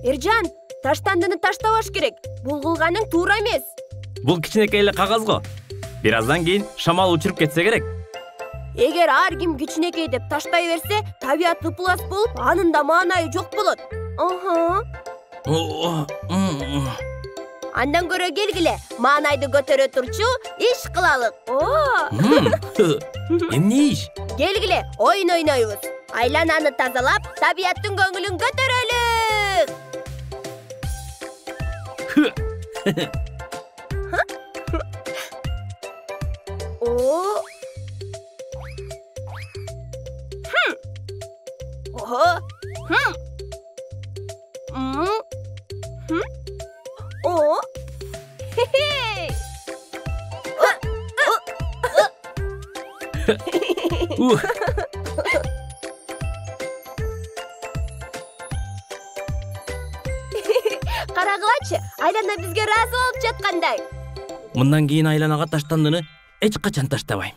Эржан, таштандыны таштабаш керек. Бул кылганың туура эмес. Бул кичинекей эле кагаз го. Бир аздан кийин шамал учуруп кетсе керек. Эгер ар ким кичинекей деп таштай берсе, табият ыплас болуп, анын да маанайы жок болот. Андан көрө келгиле, маанайды көтөрө турчу иш кылалык. Эмне иш? Келгиле, оюн ойнойбуз. Айлананы тазалап, табияттын көңүлүн көтөрөлүк. Карагылачы, Айлана бизге ыраазы болуп жаткандай. Мындан кийин айланага таштандыны эч качан таштабайм.